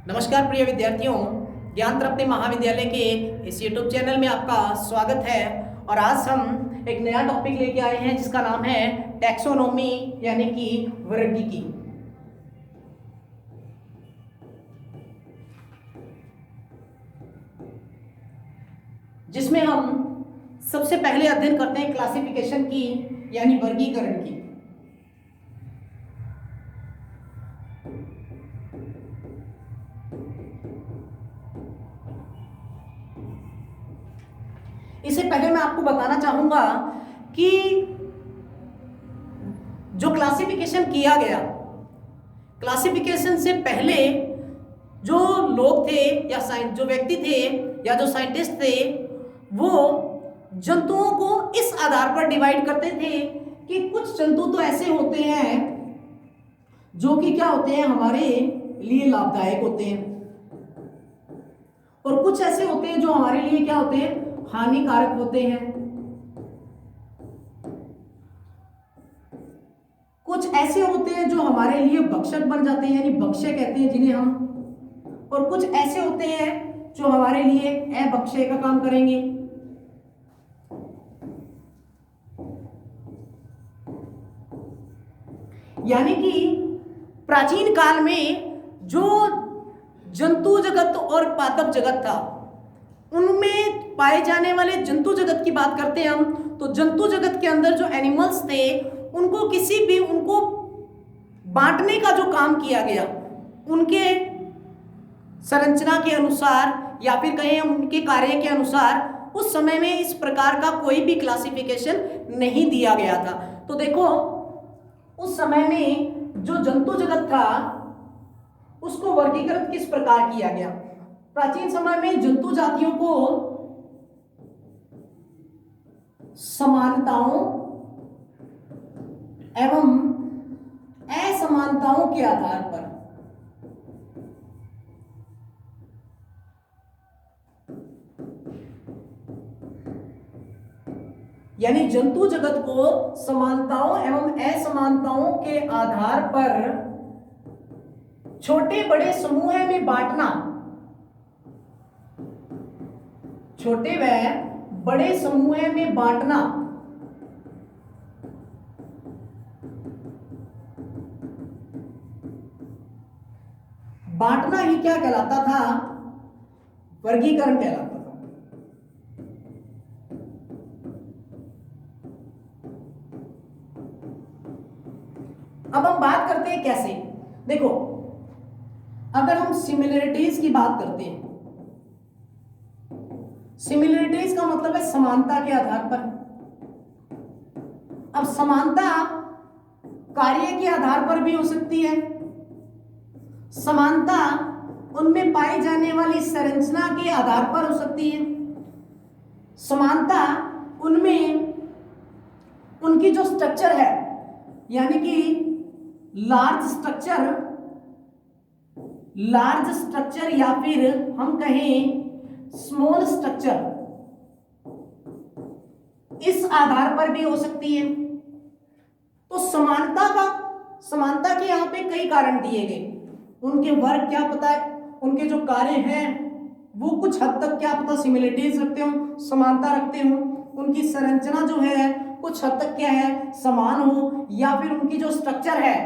नमस्कार प्रिय विद्यार्थियों, ज्ञान तृप्ति महाविद्यालय के इस YouTube चैनल में आपका स्वागत है। और आज हम एक नया टॉपिक लेके आए हैं जिसका नाम है टैक्सोनॉमी यानी कि वर्गीकी। जिसमें हम सबसे पहले अध्ययन करते हैं क्लासिफिकेशन की यानी वर्गीकरण की। इससे पहले मैं आपको बताना चाहूंगा कि जो क्लासिफिकेशन किया गया, क्लासिफिकेशन से पहले जो लोग थे या जो व्यक्ति थे या जो साइंटिस्ट थे, वो जंतुओं को इस आधार पर डिवाइड करते थे कि कुछ जंतु तो ऐसे होते हैं जो कि क्या होते हैं, हमारे लिए लाभदायक होते हैं, और कुछ ऐसे होते हैं जो हमारे लिए क्या होते हैं, हानिकारक होते हैं। कुछ ऐसे होते हैं जो हमारे लिए भक्षक बन जाते हैं यानी भक्ष्य कहते हैं जिन्हें हम, और कुछ ऐसे होते हैं जो हमारे लिए अभक्ष्य का काम करेंगे। यानी कि प्राचीन काल में जो जंतु जगत और पादप जगत था, उनमें पाए जाने वाले जंतु जगत की बात करते हैं हम, तो जंतु जगत के अंदर जो एनिमल्स थे उनको बांटने का जो काम किया गया, उनके संरचना के अनुसार या फिर कहें उनके कार्य के अनुसार, उस समय में इस प्रकार का कोई भी क्लासिफिकेशन नहीं दिया गया था। तो देखो, उस समय में जो जंतु जगत था उसको वर्गीकृत किस प्रकार किया गया। प्राचीन समय में जंतु जातियों को समानताओं एवं असमानताओं के आधार पर, यानी जंतु जगत को समानताओं एवं असमानताओं के आधार पर छोटे बड़े समूह में बांटना, छोटे व बड़े समूह में बांटना, बांटना ही क्या कहलाता था, वर्गीकरण कहलाता था। अब हम बात करते हैं कैसे। देखो, अगर हम सिमिलरिटीज की बात करते हैं, सिमिलरिटीज का मतलब है समानता के आधार पर। अब समानता कार्य के आधार पर भी हो सकती है, समानता उनमें पाई जाने वाली संरचना के आधार पर हो सकती है, समानता उनमें उनकी जो स्ट्रक्चर है यानी कि लार्ज स्ट्रक्चर या फिर हम कहें स्मॉल स्ट्रक्चर, इस आधार पर भी हो सकती है। तो समानता के यहां पे कई कारण दिए गए। उनके वर्ग क्या पता है, उनके जो कार्य हैं वो कुछ हद तक क्या पता सिमिलरिटीज रखते हो, समानता रखते हो, उनकी संरचना जो है कुछ हद तक क्या है, समान हो, या फिर उनकी जो स्ट्रक्चर है,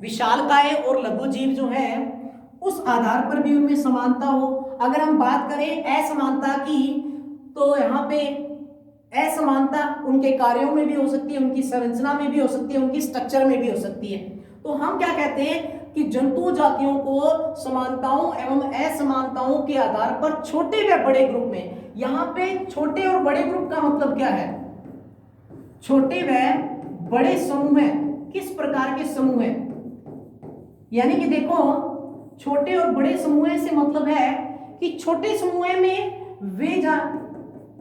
विशालकाय और लघु जीव जो है, उस आधार पर भी उनमें समानता हो। अगर हम बात करें असमानता की, तो यहाँ पे असमानता उनके कार्यों में भी हो सकती है, उनकी संरचना में भी हो सकती है, उनकी स्ट्रक्चर में भी हो सकती है। तो हम क्या कहते हैं कि जंतु जातियों को समानताओं एवं असमानताओं के आधार पर छोटे व बड़े ग्रुप में, यहाँ पे छोटे और बड़े ग्रुप का मतलब क्या है, छोटे व बड़े समूह है, किस प्रकार के समूह है, यानी कि देखो, छोटे और बड़े समूह से मतलब है कि छोटे समूह में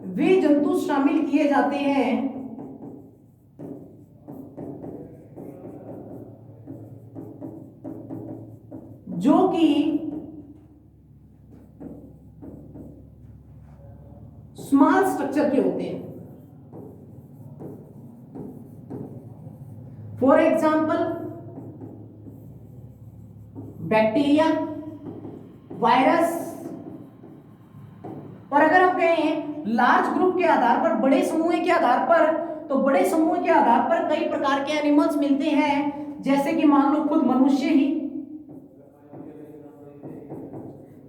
वे जंतु शामिल किए जाते हैं जो कि स्मॉल स्ट्रक्चर के होते हैं। For example bacteria, virus. और अगर हम कहें लार्ज ग्रुप के आधार पर, बड़े समूह के आधार पर, तो बड़े समूह के आधार पर कई प्रकार के एनिमल्स मिलते हैं, जैसे कि मान लो खुद मनुष्य ही,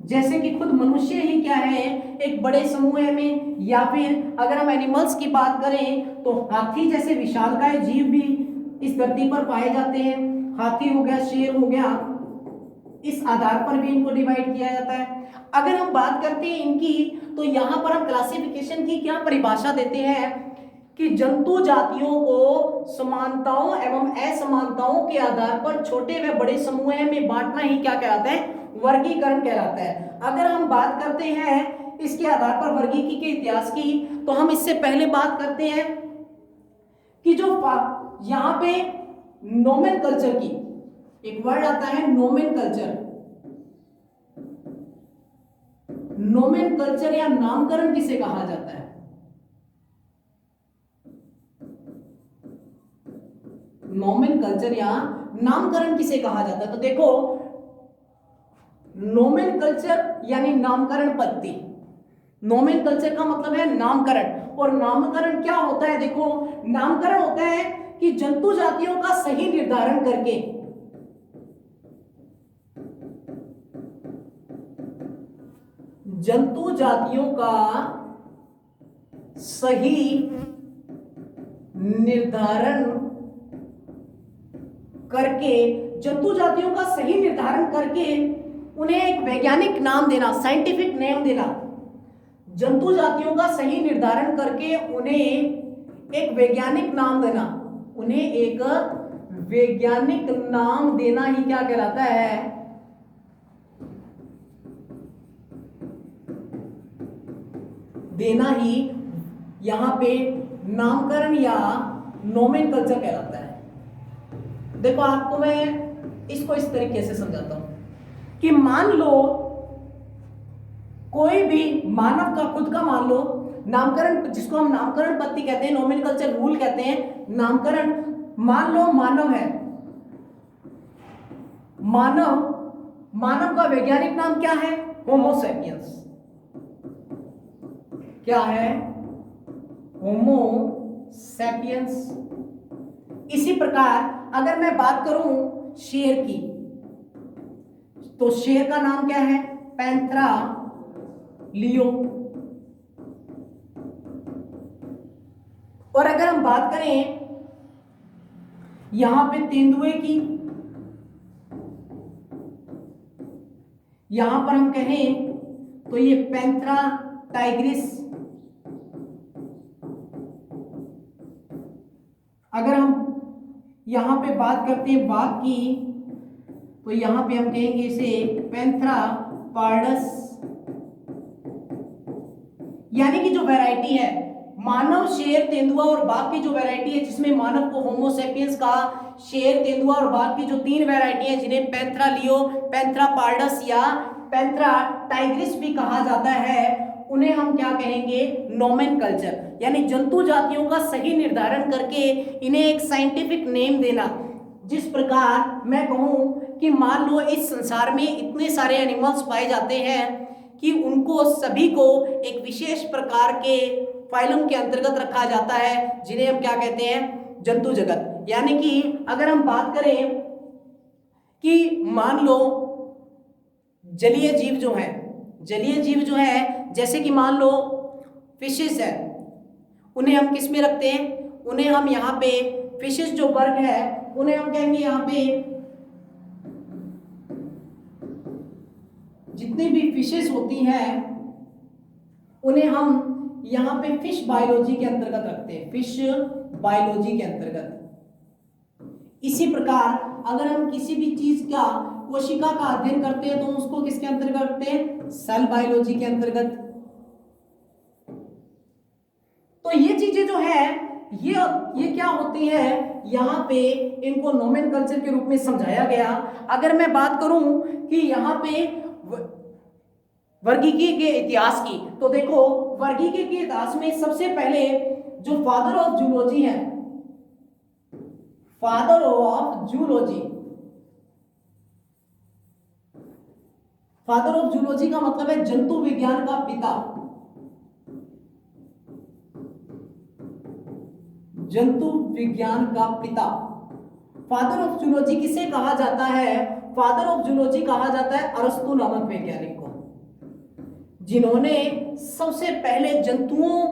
जैसे कि खुद मनुष्य ही क्या है, एक बड़े समूह में। या फिर अगर हम एनिमल्स की बात करें तो हाथी जैसे विशालकाय जीव भी इस धरती पर पाए जाते हैं। हाथी हो गया, शेर हो गया, इस आधार पर भी इनको डिवाइड किया जाता है। अगर हम बात करते हैं इनकी, तो यहां पर हम क्लासिफिकेशन की क्या परिभाषा देते हैं कि जंतु जातियों को समानताओं एवं असमानताओं के आधार पर छोटे व बड़े समूह में बांटना ही क्या कहलाता है, वर्गीकरण कहलाता है। अगर हम बात करते हैं इसके आधार पर वर्गीकरण के इतिहास की, तो हम इससे पहले बात करते हैं कि जो यहां पे नोमेनकल्चर की एक वर्ड आता है, नोमेनकल्चर। नोमेनकल्चर या नामकरण किसे कहा जाता है? नोमेनकल्चर या नामकरण किसे कहा जाता है? तो देखो, नोमेनकल्चर यानी नामकरण पद्धति। नोमेनकल्चर का मतलब है नामकरण, और नामकरण क्या होता है? देखो, नामकरण होता है कि जंतु जातियों का सही निर्धारण करके, जंतु जातियों का सही निर्धारण करके, जंतु जातियों का सही निर्धारण करके उन्हें एक वैज्ञानिक नाम देना, साइंटिफिक नेम देना। जंतु जातियों का सही निर्धारण करके उन्हें एक वैज्ञानिक नाम देना, उन्हें एक वैज्ञानिक नाम देना ही क्या कहलाता है? देना ही यहां पे नामकरण या नोमेनकल्चर कहलाता है। देखो, आपको मैं इसको इस तरीके से समझाता हूं कि मान लो कोई भी मानव का खुद का मान लो नामकरण, जिसको हम नामकरण पद्धति कहते हैं, नोमेनकल्चर रूल कहते हैं, नामकरण। मान लो मानव है, मानव का वैज्ञानिक नाम क्या है? Homo sapiens. क्या है? Homo sapiens. इसी प्रकार अगर मैं बात करूं शेर की, तो शेर का नाम क्या है? पैंथरा लियो। और अगर हम बात करें यहां पे तेंदुए की, यहां पर हम कहें तो ये पैंथरा टाइग्रिस। अगर हम यहां पे बात करते हैं बाघ की, तो यहां पे हम कहेंगे इसे पैंथरा पार्डस। यानी कि जो वैरायटी है मानव, शेर, तेंदुआ और बाघ की जो वैरायटी है, जिसमें मानव को होमो सेपियंस का, शेर, तेंदुआ और बाघ की जो तीन वैरायटी है, जिन्हें पैंथरा लियो, पैंथरा पार्डस या पैंथरा टाइग्रिस भी कहा जाता है, उन्हें हम क्या कहेंगे? नोमेनकल्चर। यानी जंतु जातियों का सही निर्धारण करके इन्हें एक साइंटिफिक नेम देना। जिस प्रकार मैं कहूं कि मान लो इस संसार में इतने सारे एनिमल्स पाए जाते हैं कि उनको सभी को एक विशेष प्रकार के फाइलम के अंतर्गत रखा जाता है, जिन्हें हम क्या कहते हैं? जंतु जगत। यानी कि अगर हम बात करें कि मान लो जलीय जीव जो है, जलीय जीव जो है, जैसे कि मान लो फिशेस है, उन्हें हम किस में रखते हैं? उन्हें हम यहाँ पे फिशेस जो वर्ग है, उन्हें हम कहेंगे यहाँ पे जितनी भी फिशेस होती हैं उन्हें हम यहाँ पे फिश बायोलॉजी के अंतर्गत रखते हैं, फिश बायोलॉजी के अंतर्गत। इसी प्रकार अगर हम किसी भी चीज का, कोशिका का अध्ययन करते हैं, तो उसको किसके अंतर्गत रखते हैं? सेल बायोलॉजी के अंतर्गत। तो ये चीजें जो है ये क्या होती है, यहाँ पे इनको नोमेनकल्चर के रूप में समझाया गया। अगर मैं बात करूं कि यहाँ पे वर्गीकीय के इतिहास की, तो देखो वर्गीकीय के इतिहास में सबसे पहले जो फादर ऑफ जूलॉजी है, father of zoology, father of zoology का मतलब है जंतु विज्ञान का पिता। जंतु विज्ञान का पिता। फादर ऑफ जूलॉजी किसे कहा जाता है? फादर ऑफ जूलॉजी कहा जाता है अरस्तु नामक वैज्ञानिक को, जिन्होंने सबसे पहले जंतुओं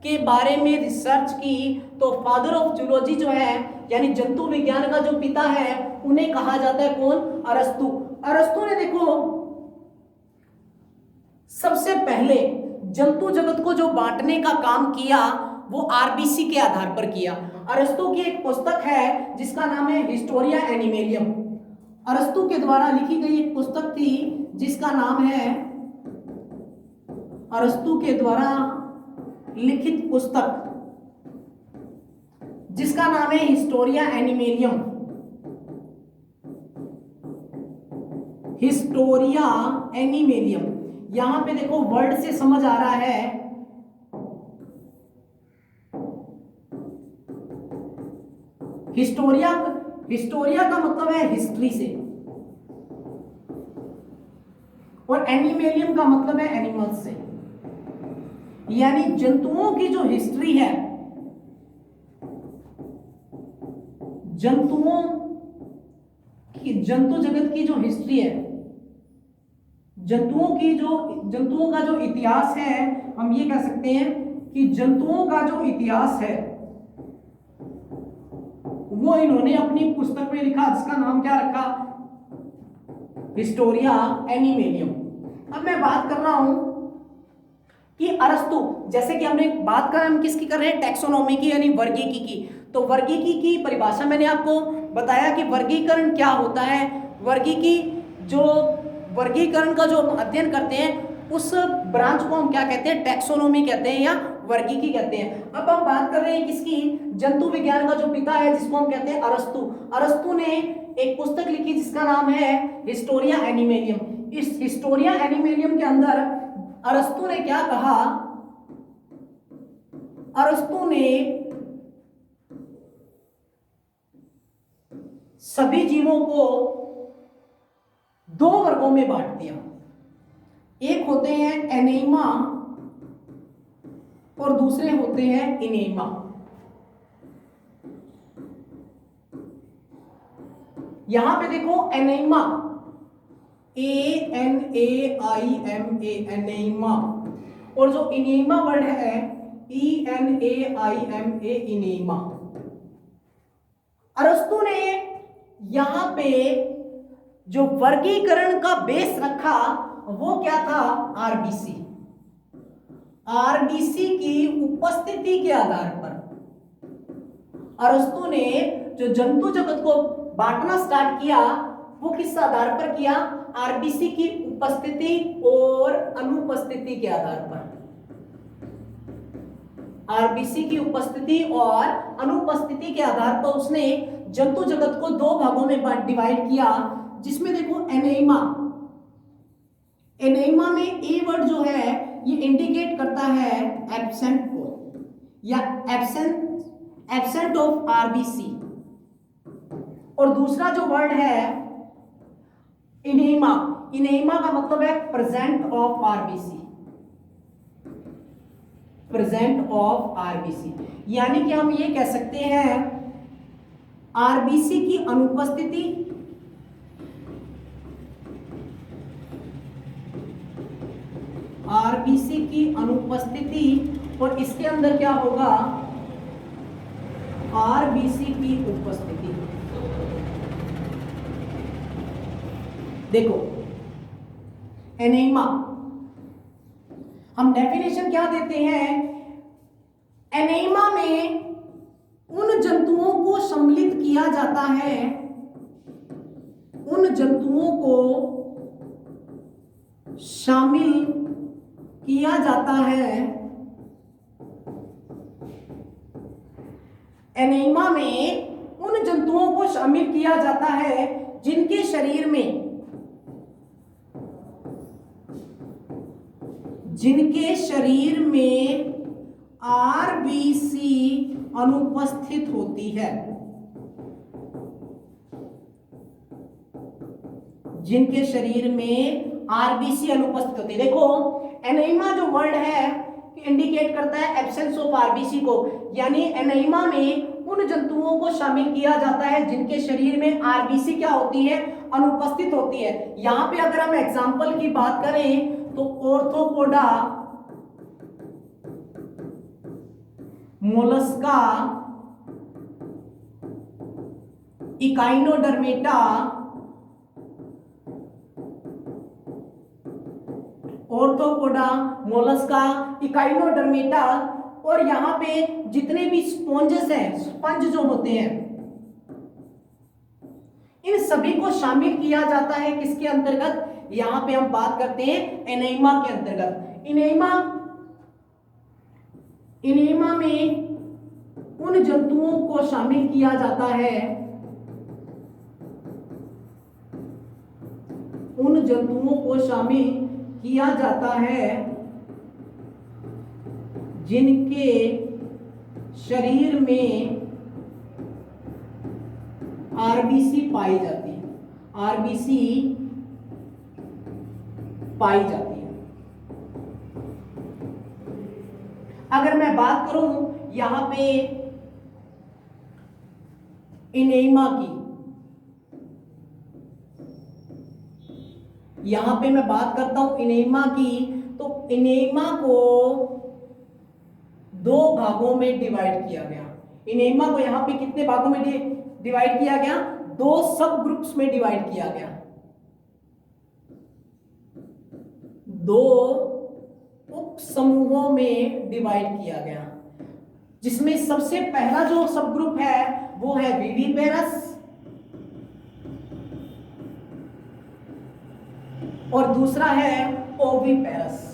के बारे में रिसर्च की। तो फादर ऑफ जूलॉजी जो है, यानी जंतु विज्ञान का जो पिता है, उन्हें कहा जाता है कौन? अरस्तु। अरस्तु ने देखो सबसे पहले जंतु जगत को जो बांटने का काम किया वो आरबीसी के आधार पर किया। अरस्तु की एक पुस्तक है जिसका नाम है हिस्टोरिया एनिमेलियम। अरस्तु के द्वारा लिखी गई एक पुस्तक थी जिसका नाम है, अरस्तु के द्वारा लिखित पुस्तक जिसका नाम है हिस्टोरिया एनिमेलियम। हिस्टोरिया एनिमेलियम। यहां पे देखो वर्ड से समझ आ रहा है, हिस्टोरिया। हिस्टोरिया का मतलब है हिस्ट्री से, और एनिमेलियम का मतलब है एनिमल्स से, यानी जंतुओं की जो हिस्ट्री है, जंतुओं की, जंतु जगत की जो हिस्ट्री है, जंतुओं का जो इतिहास है, हम ये कह सकते हैं कि जंतुओं का जो इतिहास है वो इन्होंने अपनी पुस्तक में लिखा, जिसका नाम क्या रखा? हिस्टोरिया एनिमेलियम। अब मैं बात कर रहा हूं कि अरस्तु, जैसे कि हमने बात कर, हम किसकी कर रहे हैं? टैक्सोनॉमी की, यानी वर्गीकी की। तो वर्गीकी की परिभाषा मैंने आपको बताया कि वर्गीकरण क्या होता है। वर्गीकरण का जो हम अध्ययन करते हैं उस ब्रांच को हम क्या कहते हैं? टैक्सोनॉमी कहते हैं या वर्गीकी कहते हैं। अब हम बात कर रहे हैं किसकी? जंतु विज्ञान का जो पिता है जिसको हम कहते हैं अरस्तु। अरस्तु ने एक पुस्तक लिखी जिसका नाम है हिस्टोरिया एनिमेलियम। इस हिस्टोरिया एनिमेलियम के अंदर अरस्तु ने क्या कहा? अरस्तु ने सभी जीवों को दो वर्गों में बांट दिया। एक होते हैं एनेमा और दूसरे होते हैं इनेमा। यहां पे देखो एनेमा, ANAIMA, एनेमा, और जो इनेमा वर्ड है ENAIMA, इनेमा। अरस्तु ने यहां पे जो वर्गीकरण का बेस रखा वो क्या था? आरबीसी। आरबीसी की उपस्थिति के आधार पर अरस्तु ने जो जंतु जगत को बांटना स्टार्ट किया वो किस आधार पर किया? आरबीसी की उपस्थिति और अनुपस्थिति के आधार पर। आरबीसी की उपस्थिति और अनुपस्थिति के आधार पर उसने जंतु जगत को दो भागों में डिवाइड किया, जिसमें देखो एनेमा। एनेमा में ए वर्ड जो है ये इंडिकेट करता है एब्सेंट को, या एब्सेंट ऑफ आरबीसी, और दूसरा जो वर्ड है इनेमा, इनेमा का मतलब है present of RBC. Present of RBC यानी कि हम ये कह सकते हैं आरबीसी की अनुपस्थिति आरबीसी की अनुपस्थिति, और इसके अंदर क्या होगा? आरबीसी की उपस्थिति। देखो एनेमा, हम डेफिनेशन क्या देते हैं? एनेमा में उन जंतुओं को सम्मिलित किया जाता है, उन जंतुओं को शामिल किया जाता है। एनेमा में उन जंतुओं को शामिल किया जाता है जिनके शरीर में आरबीसी अनुपस्थित होती है। जिनके शरीर में आरबीसी अनुपस्थित होती है। देखो एनीमिया जो वर्ड है इंडिकेट करता है एब्सेंस ऑफ आरबीसी को, यानी एनीमिया में उन जंतुओं को शामिल किया जाता है जिनके शरीर में आरबीसी क्या होती है, अनुपस्थित होती है। यहां पे अगर हम एग्जांपल की बात करें तो arthropoda, Mollusca, Echinodermata, arthropoda, Mollusca, Echinodermata और यहाँ पे जितने भी स्पॉन्जेस हैं, स्पंज जो होते हैं, इन सभी को शामिल किया जाता है किसके अंतर्गत, यहाँ पे हम बात करते हैं एनीमिया के अंतर्गत। एनीमिया में उन जंतुओं को शामिल किया जाता है, उन जंतुओं को शामिल किया जाता है जिनके शरीर में आरबीसी पाई जाती है, आरबीसी पाई जाती है। अगर मैं बात करूं यहां पे एनीमिया की, यहां पे मैं बात करता हूं एनीमिया की, तो एनीमिया को दो भागों में डिवाइड किया गया। एनीमिया को यहां पे कितने भागों में डिवाइड किया गया, दो सब ग्रुप्स में डिवाइड किया गया, दो उप समूहों में डिवाइड किया गया, जिसमें सबसे पहला जो सब ग्रुप है वो है विविपेरस और दूसरा है ओविपेरस।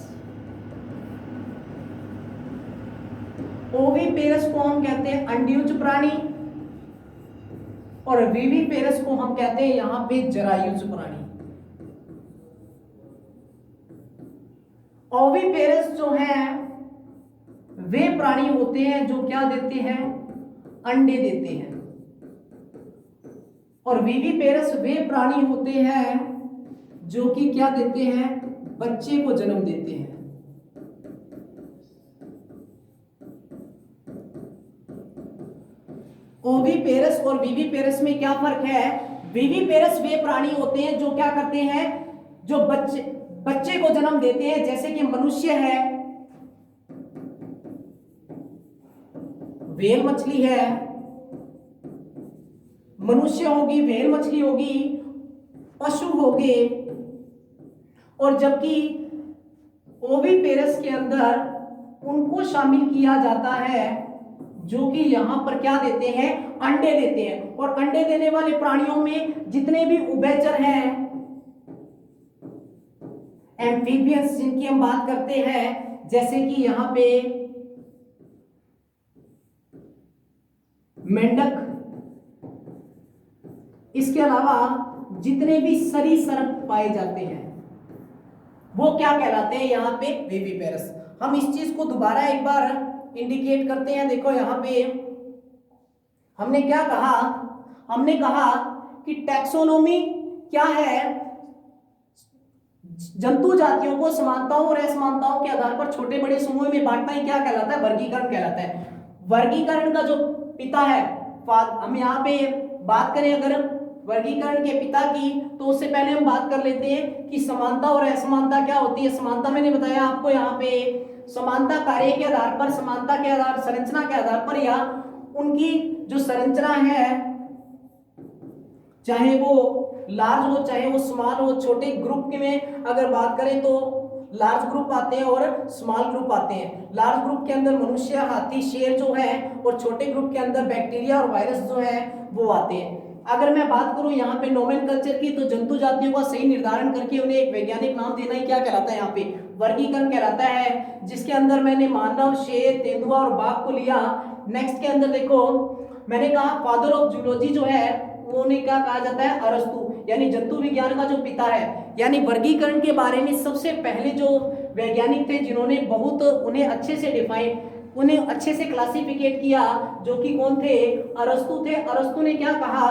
ओविपेरस को हम कहते हैं अंड्युज प्राणी और विविपेरस को हम कहते हैं यहां पे जरायुज प्राणी। ओविपेरस जो है वे प्राणी होते हैं जो क्या देते हैं, अंडे देते हैं, और विविपेरस वे प्राणी होते हैं जो कि क्या देते हैं, बच्चे को जन्म देते हैं। ओविपेरस और विविपेरस में क्या फर्क है, विविपेरस वे प्राणी होते हैं जो क्या करते हैं, जो बच्चे को जन्म देते हैं, जैसे कि मनुष्य है, व्हेल मछली है, मनुष्य होगी, व्हेल मछली होगी, पशु होंगे, और जबकि ओविपेरस के अंदर उनको शामिल किया जाता है जो कि यहां पर क्या देते हैं, अंडे देते हैं। और अंडे देने वाले प्राणियों में जितने भी उभयचर हैं, एम्फीबियंस जिनकी हम बात करते हैं, जैसे कि यहां पे मेंढक, इसके अलावा जितने भी सरीसृप पाए जाते हैं वो क्या कहलाते हैं, यहां पे विविपेरस। हम इस चीज को दोबारा एक बार इंडिकेट करते हैं। देखो यहां पे हमने क्या कहा, हमने कहा कि टैक्सोनॉमी क्या है, जंतु जातियों को समानताओं और असमानताओं के आधार पर छोटे बड़े समूह में बांटना ही क्या कहलाता है, वर्गीकरण कहलाता है। वर्गीकरण का जो पिता है, हम यहाँ पे बात करें अगर वर्गीकरण के पिता की, तो उससे पहले हम बात कर लेते हैं कि समानता और असमानता क्या होती है। समानता मैंने बताया आपको, यहाँ पे समानता कार्य के आधार पर, समानता के आधार, संरचना के आधार पर, या उनकी जो संरचना है, चाहे वो लार्ज हो चाहे वो स्मॉल हो, छोटे ग्रुप में अगर बात करें तो लार्ज ग्रुप आते हैं और स्मॉल ग्रुप आते हैं। लार्ज ग्रुप के अंदर मनुष्य, हाथी, शेर जो है, और छोटे ग्रुप के अंदर बैक्टीरिया और वायरस जो है वो आते हैं। अगर मैं बात करूं यहाँ पे नोमेनकल्चर की, तो जंतु जातियों का सही निर्धारण करके उन्हें एक वैज्ञानिक नाम देना ही क्या कहलाता है, यहाँ पे वर्गीकरण कहलाता है, जिसके अंदर मैंने मानव, शेर, तेंदुआ और बाघ को लिया। नेक्स्ट के अंदर देखो मैंने कहा फादर ऑफ जूलॉजी जो है उन्हें क्या कहा जाता है, अरस्तु, यानी जंतु विज्ञान का जो पिता है। यानी वर्गीकरण के बारे में सबसे पहले जो वैज्ञानिक थे जिन्होंने बहुत उन्हें अच्छे से डिफाइन, उन्हें अच्छे से क्लासिफिकेट किया, जो कि कौन थे, अरस्तु थे। अरस्तु ने क्या कहा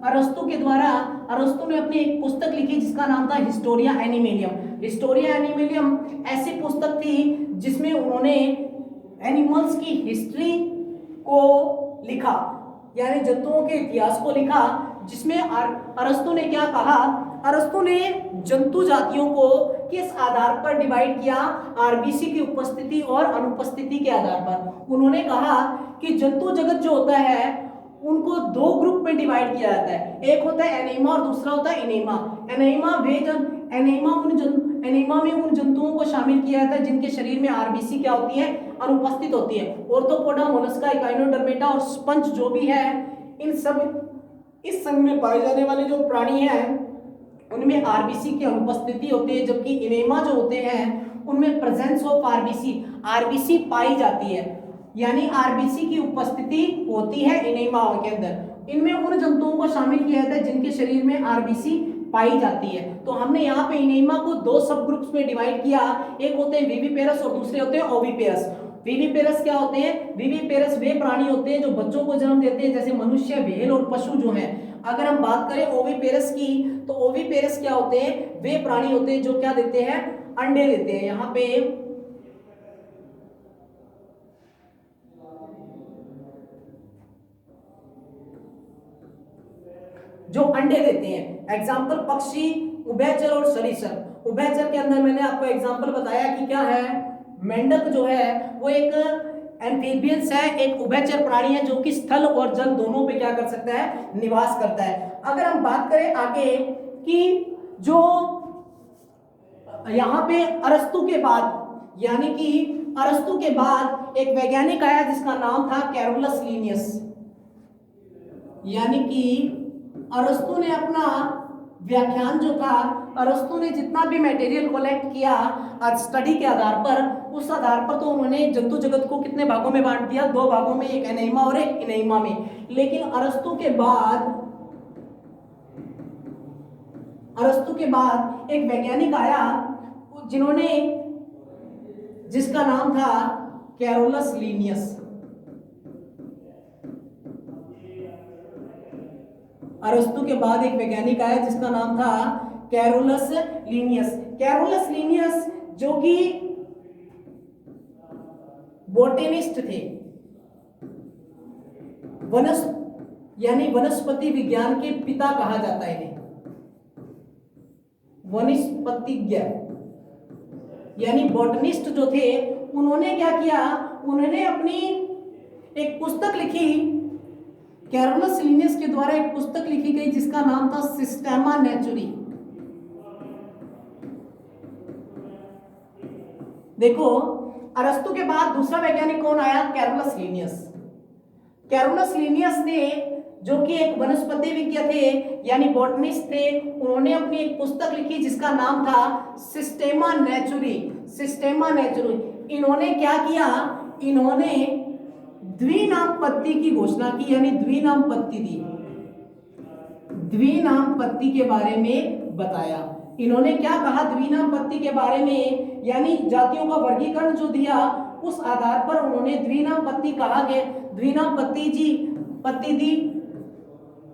अरस्तु के द्वारा अरस्तु ने अपनी एक पुस्तक लिखी जिसका नाम था हिस्टोरिया एनिमेलियम। हिस्टोरिया एनिमेलियम ऐसी पुस्तक थी जिसमें उन्होंने एनिमल्स की हिस्ट्री को लिखा, यानी जंतुओं के इतिहास को लिखा, जिसमें अरस्तु ने क्या कहा, अरस्तु ने जंतु जातियों को किस आधार पर डिवाइड किया, आरबीसी की उपस्थिति और अनुपस्थिति के आधार पर। उन्होंने कहा कि जंतु जगत जो होता है उनको दो ग्रुप में डिवाइड किया जाता है, एक होता है एनीमा और दूसरा होता है इनेमा। एनीमा में उन जंतुओं को शामिल किया जाता है जिनके शरीर में आरबीसी क्या होती है, अनुपस्थित होती है। ऑर्थोपोडा, मोलस्का, इकाइनोडर्मेटा और स्पंज जो भी है, इन सब इस संघ में पाए जाने वाले जो प्राणी हैं उनमें आरबीसी की अनुपस्थिति होती है, जबकि इनेमा जो होते हैं उनमें प्रेजेंस ऑफ आरबीसी पाई जाती है, यानी आरबीसी की उपस्थिति होती है इनेमा के अंदर। इनमें उन जंतुओं को शामिल किया जाता है जिनके शरीर में आरबीसी पाई जाती है। तो हमने यहाँ पे इनेमा को दो सब ग्रुप्स में डिवाइड किया, एक होते हैं विविपेरस और दूसरे होते हैं ओविपेरस। विविपेरस क्या होते हैं? विविपेरस वे प्राणी होते हैं जो बच्चों को जन्म देते हैं, जैसे मनुष्य, व्हेल और पशु जो हैं। अगर हम बात करें ओविपेरस की, तो ओविपेरस क्या होते हैं? वे प्राणी होते हैं जो क्या देते हैं? अंडे देते हैं। यहाँ पे जो अंडे देते हैं, एग्जाम्पल पक्षी, उभयचर और सरीसृप। उभयचर के अंदर मैंने आपको एग्जाम्पल बताया कि क्या है, मेंढक जो है वो एक एम्फीबियंस है, एक उभयचर प्राणी है जो कि स्थल और जल दोनों पे क्या कर सकता है? निवास करता है। अगर हम बात करें आगे कि जो यहाँ पे अरस्तु के बाद, यानी कि अरस्तु के बाद एक वैज्ञानिक आया जिसका नाम था कैरोलस लीनियस, यानी कि अरस्तु ने अपना व्याख्यान जो था, अरस्तु ने जितना भी मटेरियल कलेक्ट किया स्टडी के आधार पर, उस आधार पर तो उन्होंने जंतु जगत को कितने भागों में बांट दिया? दो भागों में, एक एनेमा और एक इनेमा में। लेकिन अरस्तु के बाद एक वैज्ञानिक आया जिसका नाम था कैरोलस लीनियस। अरस्तु के बाद एक वैज्ञानिक आया जिसका नाम था कैरोलस लीनियस। कैरोलस लीनियस जो कि बोटेनिस्ट थे, यानी वनस्पति विज्ञान के पिता कहा जाता है इन्हें, वनस्पतिज्ञ, यानी बोटनिस्ट जो थे। उन्होंने क्या किया? उन्होंने अपनी एक पुस्तक लिखी, कैरोलस लीनियस के द्वारा एक पुस्तक लिखी गई जिसका नाम था सिस्टेमा नेचुरी। देखो, अरस्तु के बाद दूसरा वैज्ञानिक कौन आया? Carolus Linnaeus. कैरोलस लीनियस ने, जो कि एक वनस्पति विज्ञ थे, यानी बॉटनिस्ट थे, उन्होंने अपनी एक पुस्तक लिखी जिसका नाम था सिस्टेमा नेचुरी। इन्होंने क्या किया? इन्होंने द्विनामपत्ति की घोषणा की, यानी द्विनामपत्ति दी, द्विनामपत्ति के बारे में बताया। इन्होंने क्या कहा द्विनामपत्ति के बारे में? यानी जातियों का वर्गीकरण जो दिया, उस आधार पर उन्होंने द्विनामपत्ति कहा गया, द्विनामपत्ति दी,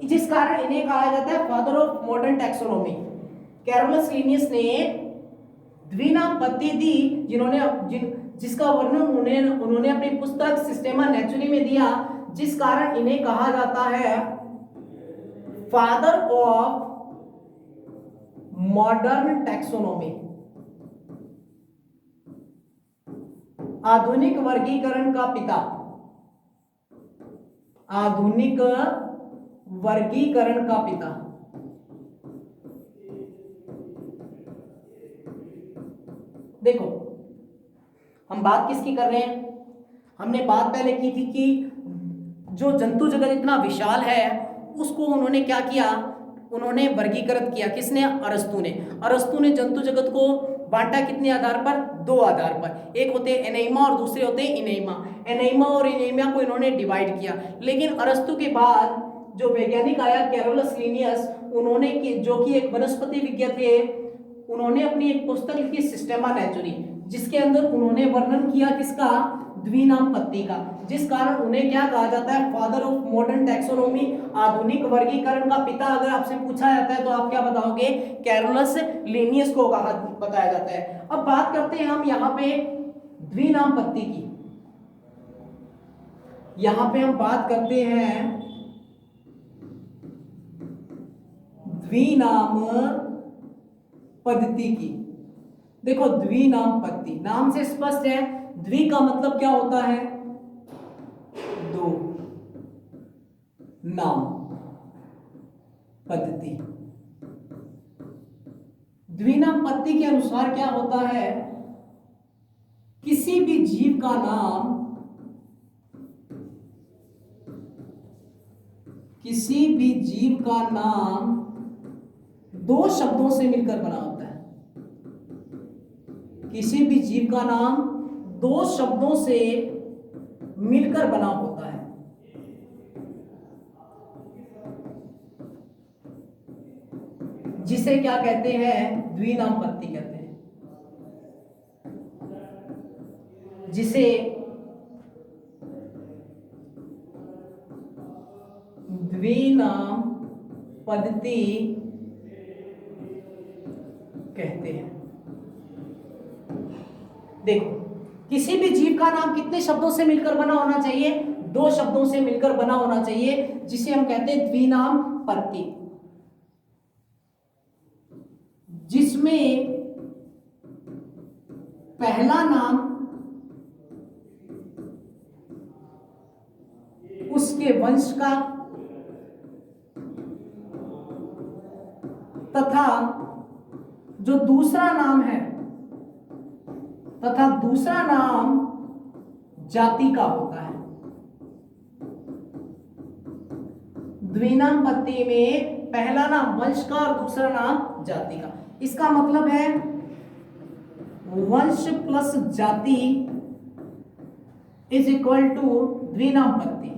जिस कारण इन्हें कहा जाता है father of modern taxonomy. Carolus Linnaeus ने द्विनामपत्ति दी, जिसका वर्णन उन्होंने अपनी पुस्तक सिस्टेमा नेचुरी में दिया, जिस कारण इन्हें कहा जाता है फादर ऑफ मॉडर्न टैक्सोनॉमी, आधुनिक वर्गीकरण का पिता, आधुनिक वर्गीकरण का पिता। देखो, हम बात किसकी कर रहे हैं? हमने बात पहले की थी कि जो जंतु जगत इतना विशाल है उसको उन्होंने क्या किया? उन्होंने वर्गीकृत किया। किसने? अरस्तु ने जंतु जगत को बांटा कितने आधार पर? दो आधार पर, एक होते हैं एनेमा और दूसरे होते हैं इनेमा। एनेमा और इनेमा को इन्होंने डिवाइड किया। लेकिन अरस्तु के बाद जो वैज्ञानिक आया कैरोलस लीनियस, उन्होंने जो कि एक वनस्पति विज्ञ थे, उन्होंने अपनी एक पुस्तक लिखी सिस्टेमा नेचुरी। जिसके अंदर उन्होंने वर्णन किया किसका, द्विनाम पत्ती का, जिस कारण उन्हें क्या कहा जाता है, फादर ऑफ मॉडर्न टैक्सोनॉमी, आधुनिक वर्गीकरण का पिता। अगर आपसे पूछा जाता है तो आप क्या बताओगे, कैरोलस लिनियस को कहा बताया जाता है। अब बात करते हैं हम यहाँ पे द्विनाम पत्ती की। यहां पे हम बात करते हैं द्विनाम पद्धति की। देखो द्विनाम पद्धति नाम से स्पष्ट है, द्वि का मतलब क्या होता है, दो, नाम पद्धति। द्विनाम पद्धति के अनुसार क्या होता है, किसी भी जीव का नाम किसी भी जीव का नाम दो शब्दों से मिलकर बना होता है। किसी भी जीव का नाम दो शब्दों से मिलकर बना होता है। जिसे क्या कहते हैं, द्विनाम पद्धति कहते हैं। जिसे द्विनाम पद्धति कहते हैं। देखो किसी भी जीव का नाम कितने शब्दों से मिलकर बना होना चाहिए, दो शब्दों से मिलकर बना होना चाहिए, जिसे हम कहते हैं द्विनाम पद्धति, जिसमें पहला नाम उसके वंश का तथा जो दूसरा नाम है तथा दूसरा नाम जाति का होता है। द्विनाम पद्धति में पहला नाम वंश का और दूसरा नाम जाति का। इसका मतलब है वंश प्लस जाति इज इक्वल टू द्विनाम पद्धति।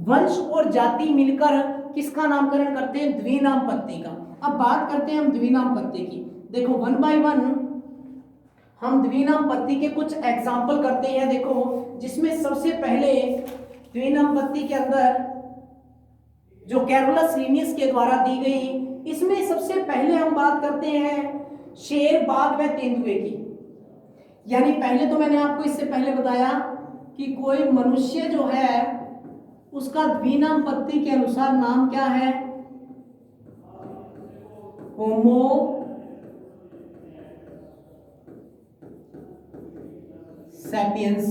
वंश और जाति मिलकर किसका नामकरण करते हैं, द्विनाम पद्धति का। अब बात करते हैं हम द्विनाम पद्धति की। देखो वन बाय वन हम द्विनाम पद्धति के कुछ एग्जाम्पल करते हैं। देखो जिसमें सबसे पहले द्विनाम पद्धति के अंदर जो कैरोलस लिनियस के द्वारा दी गई, इसमें सबसे पहले हम बात करते हैं शेर, बाघ व तेंदुए की। यानी पहले तो मैंने आपको इससे पहले बताया कि कोई मनुष्य जो है उसका द्विनाम पद्धति के अनुसार नाम क्या है, होमो सैपियंस।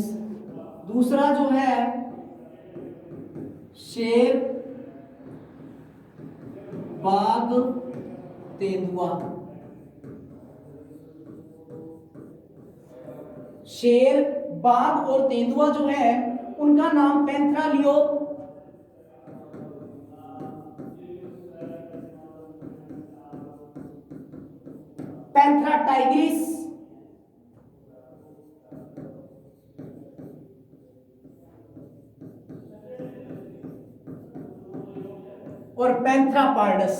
दूसरा जो है शेर, बाघ, तेंदुआ। शेर, बाघ और तेंदुआ जो है उनका नाम पैंथरा लियो, पैंथरा टाइग्रिस और पैंथरा पार्डस।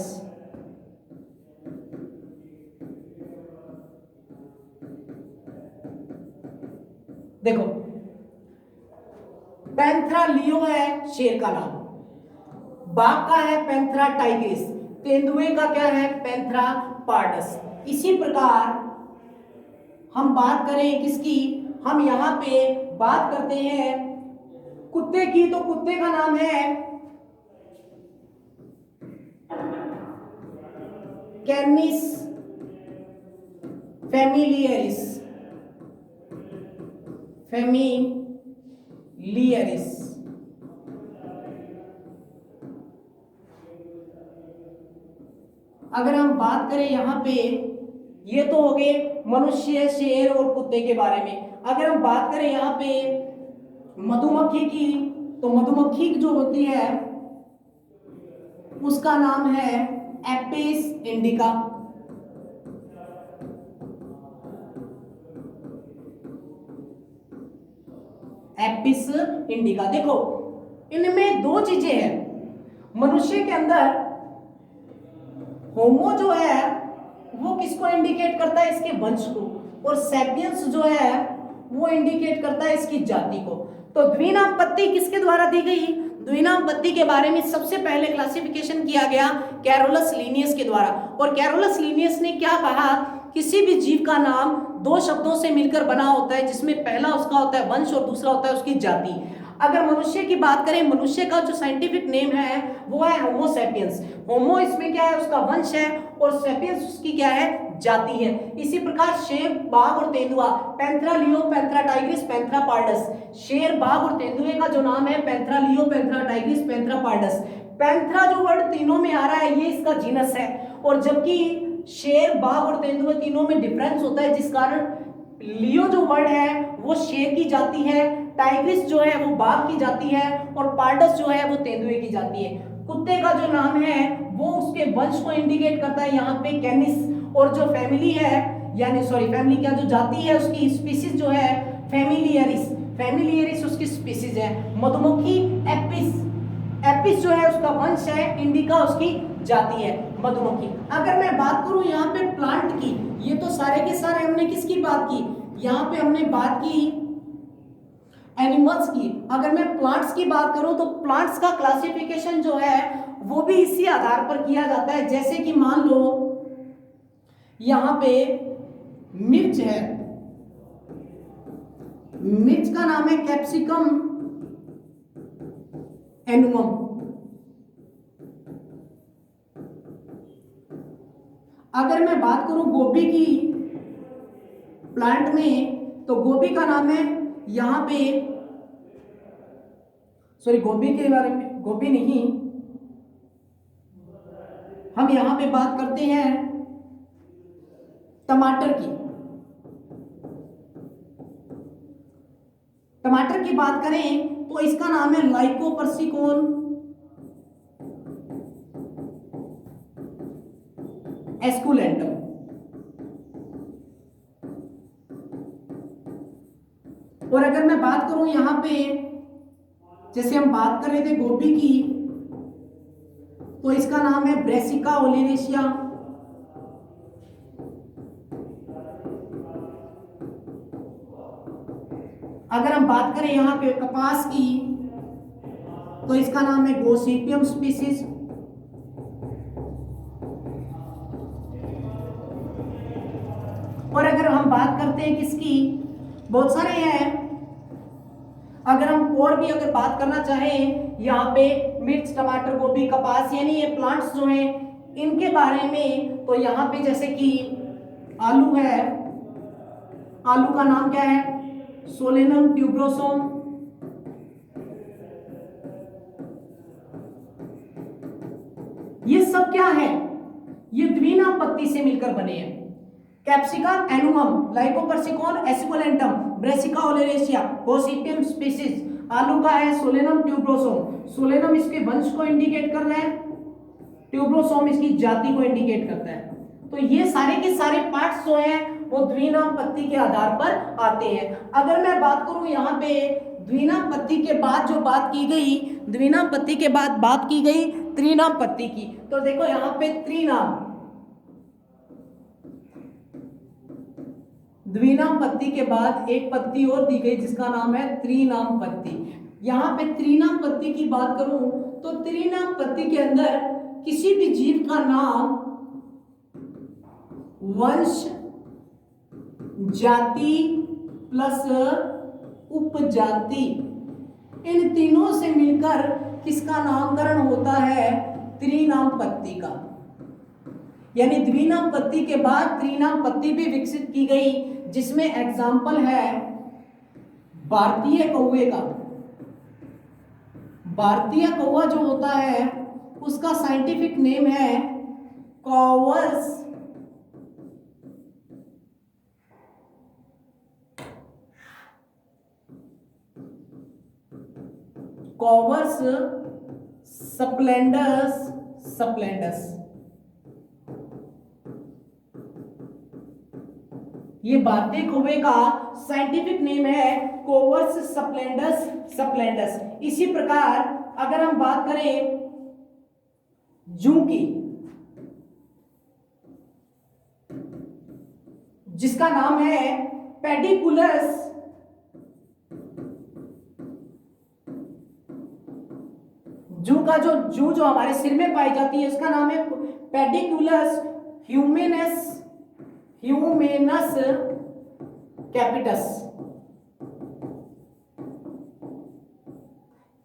देखो पैंथरा लियो है शेर का नाम, बाघ का है पैंथरा टाइग्रिस, तेंदुए का क्या है, पैंथरा पार्डस। इसी प्रकार हम बात करें किसकी, हम यहां पे बात करते हैं कुत्ते की, तो कुत्ते का नाम है कैनिस फेमिलियरिस, फेमिलियरिस। अगर हम बात करें यहाँ पे, ये तो हो गए मनुष्य, शेर और कुत्ते के बारे में। अगर हम बात करें यहाँ पे मधुमक्खी की, तो मधुमक्खी जो होती है उसका नाम है एपिस इंडिका। Apis indica. देखो इनमें दो चीजें हैं। मनुष्य के अंदर होमो जो है वो किसको इंडिकेट करता है, इसके वंश को, और सैपियंस जो है वो इंडिकेट करता है इसकी जाति को। तो द्विनामपत्ति किसके द्वारा दी गई, द्विनामपत्ति के बारे में सबसे पहले क्लासिफिकेशन किया गया कैरोलस लीनियस के द्वारा। और कैरोलस लीनियस ने क्या कहा, किसी भी जीव का नाम दो शब्दों से मिलकर बना होता है, जिसमें पहला उसका होता है वंश और दूसरा होता है उसकी जाति। अगर मनुष्य की बात करें, मनुष्य का जो साइंटिफिक नेम है वो है होमो सैपियंस। होमो इसमें क्या है, उसका वंश है, और सैपियंस उसकी क्या है, जाति है। इसी प्रकार शेर, बाघ और तेंदुआ, पैंथरा लियो, पैंथरा टाइग्रिस, पैंथरा पार्डस। शेर, बाघ और तेंदुए का जो नाम है पैंथरा लियो, Panthera Tigris, Panthera pardus. Panthera जो वर्ड तीनों में आ रहा है ये इसका जीनस है, और जबकि शेर, बाघ और तेंदुए तीनों में डिफरेंस होता है, जिस कारण लियो जो वर्ड है वो शेर की जाति है, टाइग्रिस जो है वो बाघ की जाति है, और पार्डस जो है वो तेंदुए की जाति है। कुत्ते का जो नाम है वो उसके वंश को इंडिकेट करता है, यहाँ पे कैनिस, और जो फैमिली है, यानी सॉरी फैमिली क्या, जो जाति है उसकी स्पीसीज जो है फैमिलियरिस, फैमिलियरिस उसकी स्पीसीज है। मधुमक्खी एपिस, एपिस जो है उसका वंश है, इंडिका उसकी जाति है मधुमक्खी। अगर मैं बात करूं यहाँ पे प्लांट की, ये तो सारे के सारे हमने किसकी बात की, यहाँ पे हमने बात की एनिमल्स की। अगर मैं प्लांट्स की बात करूं तो प्लांट्स का क्लासिफिकेशन जो है वो भी इसी आधार पर किया जाता है। जैसे कि मान लो यहाँ पे मिर्च है, मिर्च का नाम है कैप्सिकम एनुमम। अगर मैं बात करूं गोभी की प्लांट में, तो गोभी का नाम है यहां पे, सॉरी गोभी के बारे में, गोभी नहीं, हम यहां पे बात करते हैं टमाटर की। टमाटर की बात करें तो इसका नाम है लाइकोपर्सिकॉन एस्कुलेंटम। और अगर मैं बात करूं यहां पे, जैसे हम बात कर रहे थे गोभी की, तो इसका नाम है ब्रेसिका ओलिनेशिया। अगर हम बात करें यहां पे कपास की, तो इसका नाम है गोसिपियम स्पीसीज। और अगर हम बात करते हैं किसकी, बहुत सारे हैं, अगर हम और भी अगर बात करना चाहें यहाँ पे मिर्च, टमाटर, गोभी, कपास, यानी ये प्लांट्स जो हैं इनके बारे में, तो यहाँ पे जैसे कि आलू है, आलू का नाम क्या है, सोलेनम ट्यूब्रोसोम। ये सब क्या है, ये द्विनामपत्ति से मिलकर बने हैं। Capsicum annuum, Lycopersicon esculentum, Brassica oleracea, Gossypium species. आलू का है सोलेनम ट्यूब्रोसोम, सोलेनम इसके वंश को इंडिकेट कर रहा है, ट्यूब्रोसोम इसकी जाति को इंडिकेट करता है। तो ये सारे के सारे पार्ट्स जो हैं वो द्विनामपत्ति के आधार पर आते हैं। अगर मैं बात करूं यहाँ पे द्विनामपत्ति के बाद जो बात की गई, द्विनामपत्ति के बाद बात की गई त्रिनामपत्ति की, तो देखो यहाँ पे त्रिनाम, द्विनामपत्ति के बाद एक पत्ती और दी गई जिसका नाम है त्रिनामपत्ति। यहाँ पे त्रिनामपत्ति की बात करूं तो त्रिनामपत्ति के अंदर किसी भी जीव का नाम, वंश, जाति प्लस उपजाति, इन तीनों से मिलकर किसका नामकरण होता है, त्रिनामपत्ति का। यानी द्विनामपत्ति के बाद त्रिनामपत्ति भी विकसित की गई, जिसमें एग्जाम्पल है भारतीय कौवे का। भारतीय कौवा जो होता है उसका साइंटिफिक नेम है कॉवर्स कॉवर्स स्प्लेंडस स्प्लेंडस। ये भारतीय कौवे का साइंटिफिक नेम है कोवर्स स्प्लेंडस स्प्लेंडस। इसी प्रकार अगर हम बात करें जू की, जिसका नाम है पेडिकुलस। जू जो हमारे सिर में पाई जाती है उसका नाम है पेडिकुलस ह्यूमेनस कैपिटस।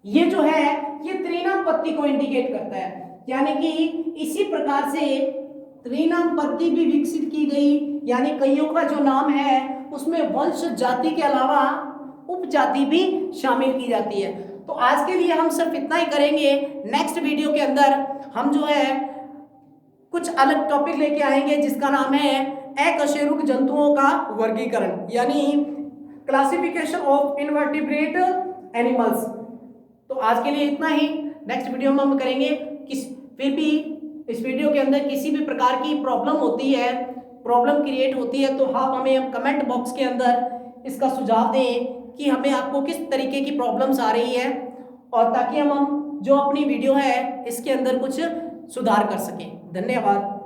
ये जो है ये त्रिनाम पत्ती को इंडिकेट करता है, यानी कि इसी प्रकार से त्रिनाम पत्ती भी विकसित की गई, यानी कईयों का जो नाम है उसमें वंश जाति के अलावा उपजाति भी शामिल की जाती है। तो आज के लिए हम सिर्फ इतना ही करेंगे। नेक्स्ट वीडियो के अंदर हम जो है कुछ अलग टॉपिक लेके आएंगे जिसका नाम है अकशेरुक जंतुओं का वर्गीकरण, यानी क्लासिफिकेशन ऑफ इनवर्टिब्रेट एनिमल्स। तो आज के लिए इतना ही। नेक्स्ट वीडियो में हम करेंगे फिर भी इस वीडियो के अंदर किसी भी प्रकार की प्रॉब्लम होती है, प्रॉब्लम क्रिएट होती है, तो आप हमें कमेंट बॉक्स के अंदर इसका सुझाव दें कि हमें आपको किस तरीके की प्रॉब्लम्स आ रही है, और ताकि हम जो अपनी वीडियो है इसके अंदर कुछ सुधार कर सकें। धन्यवाद।